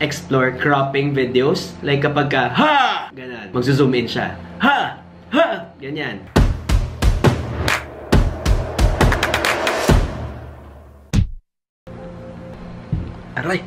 explore cropping videos. Like kapag ka, ha! Ganon. Magzo-zoom in siya. Ha! Ha! Ganyan. Aray!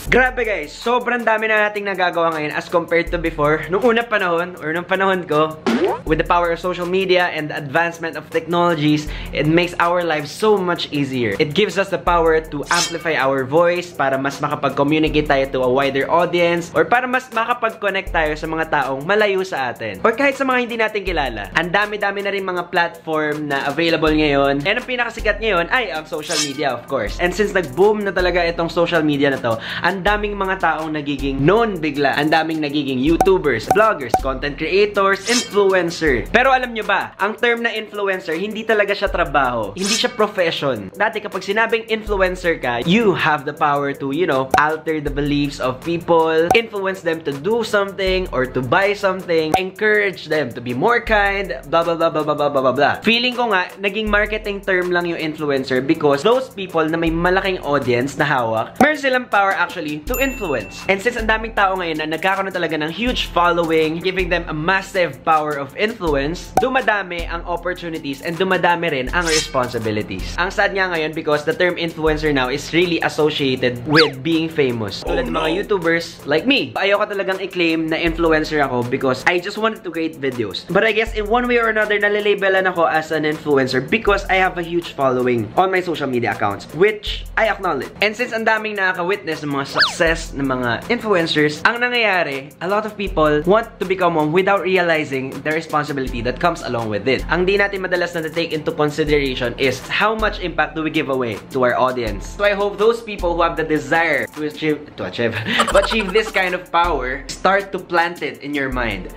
Grabe guys, sobrang dami na nating nagagawa ngayon as compared to before. Nung unang panahon, or nung panahon ko, with the power of social media and the advancement of technologies, it makes our lives so much easier. It gives us the power to amplify our voice para mas makapag-communicate tayo to a wider audience, or para mas makapag-connect tayo sa mga taong malayo sa atin. Or kahit sa mga hindi natin kilala. Ang dami-dami na rin mga platform na available ngayon. And ang pinakasikat ngayon ay ang social media, of course. And since nag-boom na talaga itong social media na to, ang daming mga taong nagiging known bigla. Ang daming nagiging YouTubers, vloggers, content creators, influencer. Pero alam nyo ba, ang term na influencer, hindi talaga siya trabaho. Hindi siya profession. Dati kapag sinabing influencer ka, you have the power to, you know, alter the beliefs of people, influence them to do something or to buy something, encourage them to be more kind, blah blah blah blah blah blah blah blah. Feeling ko nga, naging marketing term lang yung influencer because those people na may malaking audience na hawak, meron silang power actually to influence. And since ang daming tao ngayon na nagkakaroon talaga ng huge following, giving them a massive power of influence, dumadami ang opportunities and dumadami rin ang responsibilities. Ang sad nga ngayon because the term influencer now is really associated with being famous. Tulad ng mga YouTubers like me. Ayoko talagang i-claim na influencer ako because I just wanted to create videos. But I guess in one way or another, nalalabelan ako as an influencer because I have a huge following on my social media accounts, which I acknowledge. And since ang daming nakaka-witness ng mga success ng mga influencers, ang nangyayari, a lot of people want to become one without realizing the responsibility that comes along with it. Ang di natin madalas na take into consideration is how much impact do we give away to our audience. So I hope those people who have the desire to achieve this kind of power, start to plant it in your mind.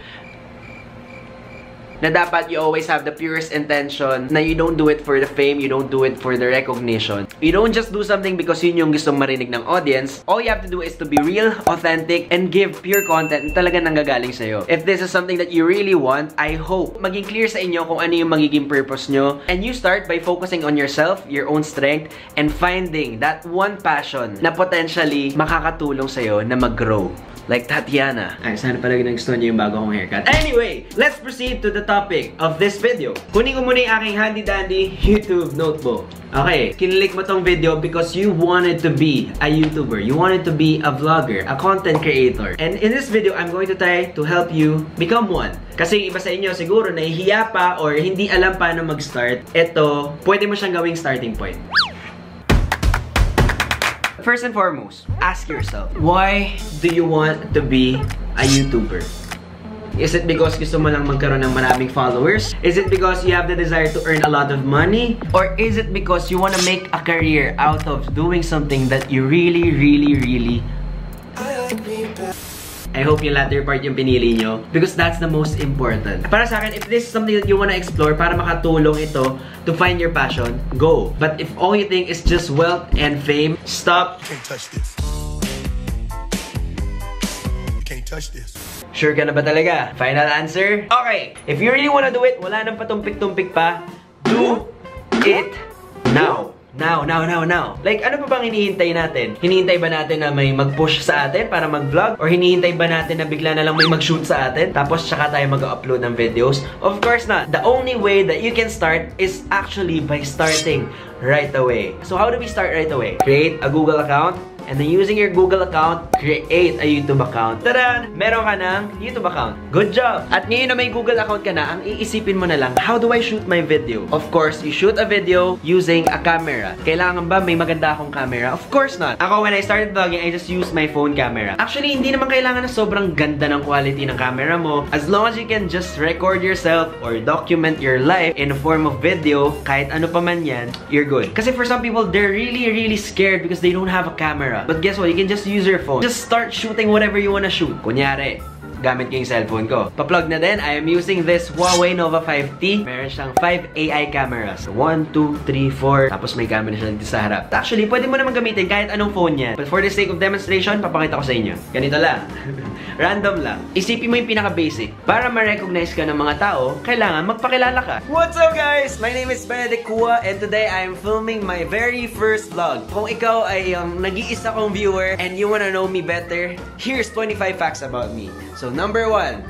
Na dapat you always have the purest intention, na you don't do it for the fame, you don't do it for the recognition. You don't just do something because yun yung gustong marinig ng audience. All you have to do is to be real, authentic, and give pure content na talaga nanggagaling sa'yo. If this is something that you really want, I hope maging clear sa inyo kung ano yung magiging purpose nyo. And you start by focusing on yourself, your own strength, and finding that one passion na potentially makakatulong sa'yo na mag-grow. Like Tatiana. Ay, sana pala nagustuhan niyo yung bago kong haircut. Anyway, let's proceed to the topic of this video. Kunin ko muna yung aking handy-dandy YouTube notebook. Okay, kinilik mo tong video because you wanted to be a YouTuber. You wanted to be a vlogger, a content creator. And in this video, I'm going to try to help you become one. Kasi iba sa inyo siguro nahihiya pa or hindi alam paano mag-start. Ito, pwede mo siyang gawing starting point. First and foremost, ask yourself, why do you want to be a YouTuber? Is it because gusto mo lang magkaroon ng maraming followers? Is it because you have the desire to earn a lot of money? Or is it because you want to make a career out of doing something that you really I hope yung latter part yung pinili nyo because that's the most important. Para sa akin, if this is something that you wanna explore para makatulong ito to find your passion, go. But if all you think is just wealth and fame, stop. You can't touch this. You can't touch this. Sure ka na ba talaga? Final answer? Okay. If you really wanna do it, wala nang patumpik-tumpik pa, do it now. Now. Like, ano pa bang hinihintay natin? Hinihintay ba natin na may mag-push sa atin para mag-vlog? Or hinihintay ba natin na bigla na lang may mag-shoot sa atin? Tapos tsaka tayo mag-upload ng videos? Of course not. The only way that you can start is actually by starting right away. So how do we start right away? Create a Google account. And then using your Google account, create a YouTube account. Taran! Meron ka ng YouTube account. Good job! At ngayon na may Google account ka na, ang iisipin mo na lang, how do I shoot my video? Of course, you shoot a video using a camera. Kailangan ba may maganda akong camera? Of course not. Ako, when I started vlogging, I just used my phone camera. Actually, hindi naman kailangan na sobrang ganda ng quality ng camera mo. As long as you can just record yourself or document your life in a form of video, kahit ano pa man yan, you're good. Kasi for some people, they're really scared because they don't have a camera. But guess what? You can just use your phone. Just start shooting whatever you wanna shoot. Kunyari, gamit ko yung cellphone ko. Pa-plug na din, I am using this Huawei Nova 5T. Meron siyang 5 AI cameras. 1, 2, 3, 4. Tapos may camera siya dito sa harap. Actually, pwede mo naman gamitin kahit anong phone yan. But for the sake of demonstration, papakita ko sa inyo. Ganito lang. Random lang. Isipin mo yung pinaka-basic. Para ma-recognize ka ng mga tao, kailangan magpakilala ka. What's up guys? My name is Benedict Cua and today I am filming my very first vlog. Kung ikaw ay nag-iisa kong viewer and you wanna know me better, here's 25 facts about me. So number 1.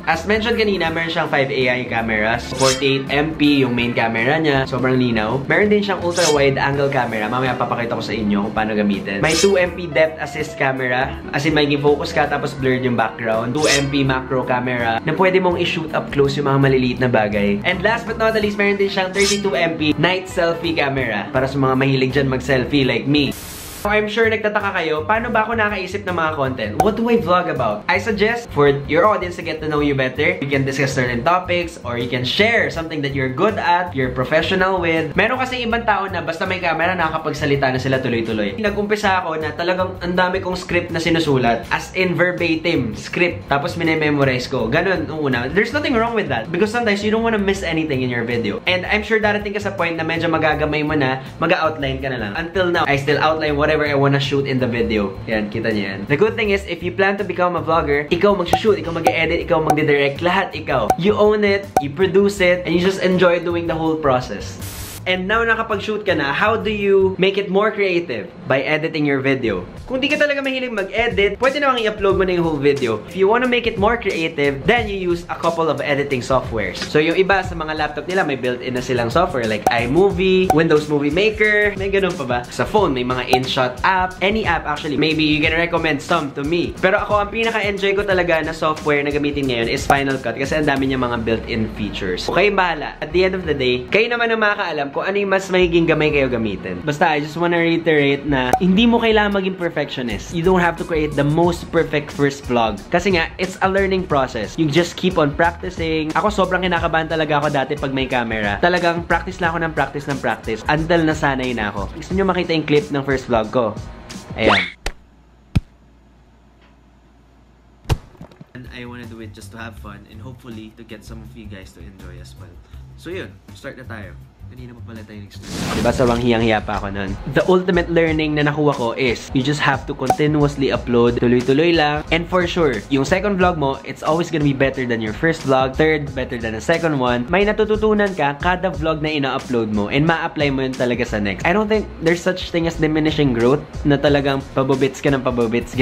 As mentioned kanina, meron siyang 5 AI cameras. 48MP yung main camera niya. Sobrang linaw. Meron din siyang ultra-wide angle camera. Mamaya papakita ko sa inyo kung paano gamitin. May 2MP depth assist camera. As in, may focus ka tapos blurred yung background. 2MP macro camera na pwede mong i-shoot up close yung mga maliliit na bagay. And last but not the least, meron din siyang 32MP night selfie camera. Para sa mga mahilig dyan mag-selfie like me. I'm sure nagtataka kayo, paano ba ako nakaisip ng mga content? What do I vlog about? I suggest for your audience to get to know you better, you can discuss certain topics or you can share something that you're good at, you're professional with. Meron kasi ibang tao na basta may camera, nakakapagsalita na sila tuloy-tuloy. Nag-umpisa ako na talagang ang dami kong script na sinusulat. As in verbatim, script. Tapos minememorize ko. Ganun, una. There's nothing wrong with that. Because sometimes you don't want to miss anything in your video. And I'm sure darating ka sa point na medyo magagamay mo na, mag-outline ka na lang. Until now, I still outline whatever I wanna shoot in the video. Yan, kita niyo yan. The good thing is, if you plan to become a vlogger, ikaw mag-shoot, ikaw mag-edit, ikaw mag-direct, lahat ikaw. You own it, you produce it, and you just enjoy doing the whole process. And now nakapag-shoot ka na, how do you make it more creative? By editing your video. Kung di ka talaga mahilig mag-edit, pwede namang i-upload mo na yung whole video. If you wanna make it more creative, then you use a couple of editing softwares. So yung iba sa mga laptop nila, may built-in na silang software like iMovie, Windows Movie Maker, may ganun pa ba? Sa phone, may mga InShot app, any app actually. Maybe you can recommend some to me. Pero ako, ang pinaka-enjoy ko talaga na software na gamitin ngayon is Final Cut kasi ang dami niya mga built-in features. Okay, bahala. At the end of the day, kayo naman ang makakaalam kung ano yung mas magiging gamay kayo gamitin. Basta, I just wanna reiterate na hindi mo kailangan maging perfectionist. You don't have to create the most perfect first vlog. Kasi nga, it's a learning process. You just keep on practicing. Ako, sobrang kinakabahan talaga ako dati pag may camera. Talagang practice lang ako ng practice until nasanay na ako. Gusto nyo makita yung clip ng first vlog ko? Ayan. I wanna do it just to have fun and hopefully to get some of you guys to enjoy as well. So yun, start na tayo. Kanina pa pala tayo nag-start. Diba, sobrang hiyang-hiya pa ako nun. The ultimate learning na nakuha ko is, you just have to continuously upload. Tuloy-tuloy lang. And for sure, yung second vlog mo, it's always gonna be better than your first vlog. Third, better than the second one. May natututunan ka kada vlog na ina-upload mo and ma-apply mo yun talaga sa next. I don't think there's such thing as diminishing growth na talagang pabobits ka ng pabobits.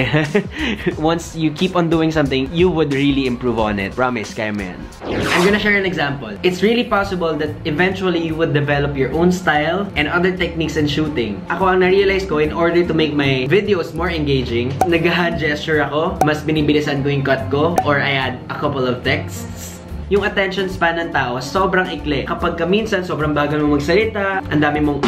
Once you keep on doing something, you would really improve on it. Promise, kaya mo yan. I'm gonna share an example. It's really possible that eventually you would develop your own style and other techniques in shooting. Ako ang na-realize ko, in order to make my videos more engaging, nag-hand gesture ako, mas binibilisan ko yung cut ko, or I add a couple of texts. Yung attention span ng tao, sobrang ikli. Kapag minsan, sobrang bagal mo magsalita, ang dami mong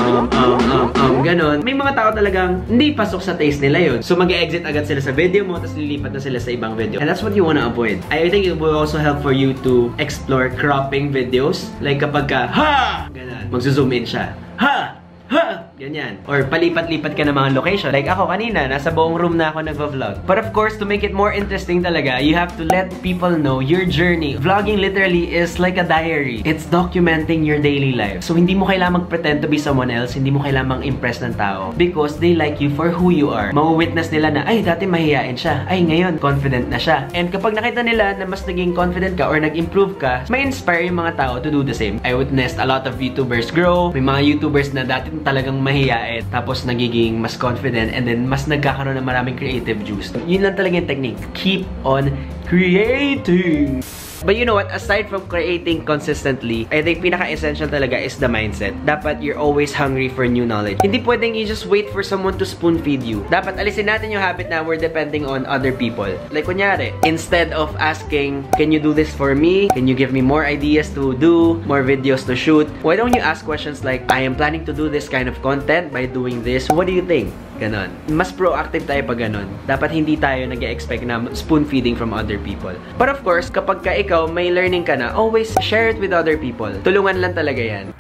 ganon. May mga tao talagang hindi pasok sa taste nila yun. So, mag-exit agad sila sa video mo, tapos lilipat na sila sa ibang video. And that's what you wanna avoid. I think it will also help for you to explore cropping videos. Like kapag ka, ha! Ganon. Magzo-zoom in siya. Ha! Ha! Ganyan. Or palipat-lipat ka ng mga location. Like ako kanina, nasa buong room na ako nagva-vlog. But of course, to make it more interesting talaga, you have to let people know your journey. Vlogging literally is like a diary. It's documenting your daily life. So, hindi mo kailangang mag-pretend to be someone else. Hindi mo kailangang impress ng tao. Because they like you for who you are. Mawawitness nila na, ay, dati mahihain siya. Ay, ngayon, confident na siya. And kapag nakita nila na mas naging confident ka or nag-improve ka, may inspire yung mga tao to do the same. I witnessed a lot of YouTubers grow. May mga YouTubers na dati talagang mahihain, tapos nagiging mas confident, and then mas nagkakaroon ng maraming creative juice. Yun lang talaga yung technique. Keep on creating! But you know what? Aside from creating consistently, I think pinaka-essential talaga is the mindset. Dapat you're always hungry for new knowledge. Hindi pwedeng you just wait for someone to spoon-feed you. Dapat alisin natin yung habit na we're depending on other people. Like kunyari, instead of asking, can you do this for me? Can you give me more ideas to do? More videos to shoot? Why don't you ask questions like, I am planning to do this kind of content by doing this. What do you think? Ganon. Mas proactive tayo pag ganon. Dapat hindi tayo nag-expect na spoon-feeding from other people. But of course, kapag ka ikaw may learning ka na, always share it with other people. Tulungan lang talaga yan.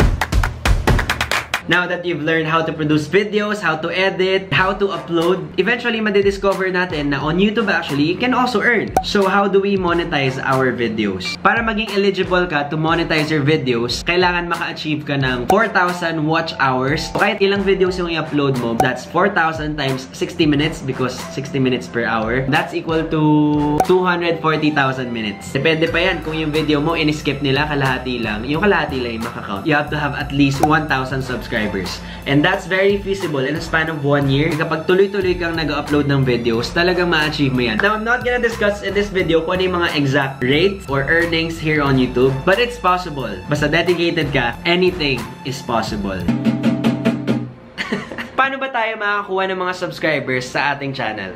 Now that you've learned how to produce videos, how to edit, how to upload, eventually madidiscover natin na on YouTube actually, you can also earn. So how do we monetize our videos? Para maging eligible ka to monetize your videos, kailangan maka-achieve ka ng 4,000 watch hours. Kahit ilang videos yung i-upload mo, that's 4,000 times 60 minutes because 60 minutes per hour. That's equal to 240,000 minutes. Depende pa yan kung yung video mo in-skip nila kalahati lang. Yung kalahati lang yung makakount. You have to have at least 1,000 subscribers. And that's very feasible in a span of 1 year. Kapag tuloy-tuloy kang nag-upload ng videos, talagang ma-achieve mo yan. Now, I'm not gonna discuss in this video kung ano yung mga exact rates or earnings here on YouTube, but it's possible. Basta dedicated ka, anything is possible. Paano ba tayo makakuha ng mga subscribers sa ating channel?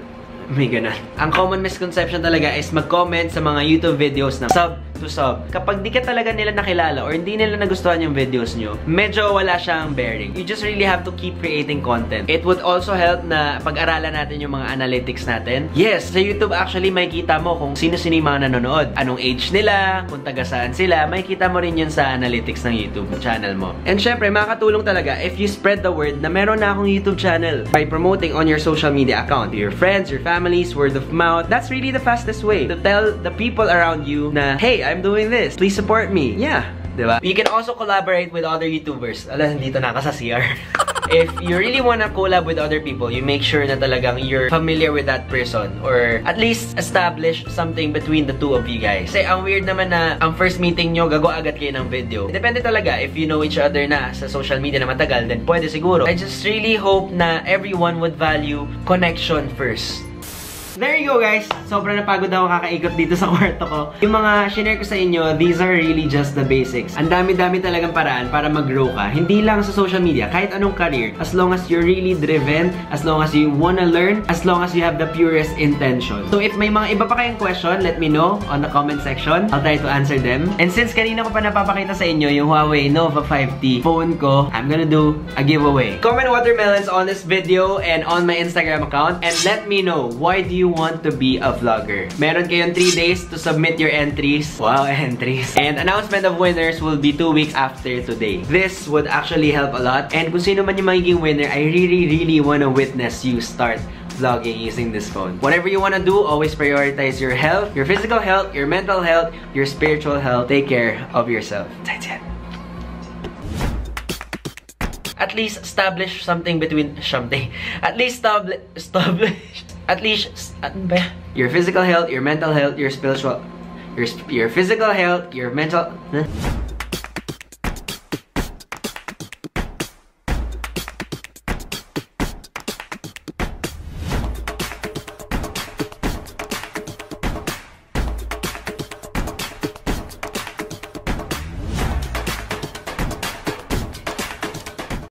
May ganun. Ang common misconception talaga is mag-comment sa mga YouTube videos na sub to sub. Kapag di ka talaga nila nakilala or hindi nila nagustuhan yung videos nyo, medyo wala siyang bearing. You just really have to keep creating content. It would also help na pag-aralan natin yung mga analytics natin. Yes, sa YouTube actually makikita mo kung sino-sino yung mga nanonood. Anong age nila, kung taga saan sila, makikita mo rin yun sa analytics ng YouTube channel mo. And syempre, makakatulong talaga if you spread the word na meron na akong YouTube channel by promoting on your social media account. To your friends, your families, word of mouth. That's really the fastest way to tell the people around you na, hey, I'm doing this. Please support me. Yeah. Diba? You can also collaborate with other YouTubers. Alam, dito na ka sa CR. If you really wanna collab with other people, you make sure na talagang you're familiar with that person or at least establish something between the two of you guys. Kasi ang weird naman na ang first meeting nyo, gagawa agad kayo ng video. Depende talaga. If you know each other na sa social media na matagal, then pwede siguro. I just really hope na everyone would value connection first. There you go guys! Sobrang napagod ako kakaikot dito sa kwarto ko. Yung mga shinare ko sa inyo, these are really just the basics. Ang dami-dami talagang paraan para mag-grow ka. Hindi lang sa social media, kahit anong career. As long as you're really driven, as long as you wanna learn, as long as you have the purest intention. So if may mga iba pa kayong question, let me know on the comment section. I'll try to answer them. And since kanina ko pa napapakita sa inyo yung Huawei Nova 5T phone ko, I'm gonna do a giveaway. Comment watermelons on this video and on my Instagram account and let me know, why do you want to be a vlogger? Meron kayong 3 days to submit your entries. Wow, entries. And announcement of winners will be 2 weeks after today. This would actually help a lot. And kung sino man yung magiging winner, I really wanna witness you start vlogging using this phone. Whatever you wanna do, always prioritize your health, your physical health, your mental health, your spiritual health. Take care of yourself. At least establish something between At least your physical health, your mental health, your spiritual, your physical health, your mental.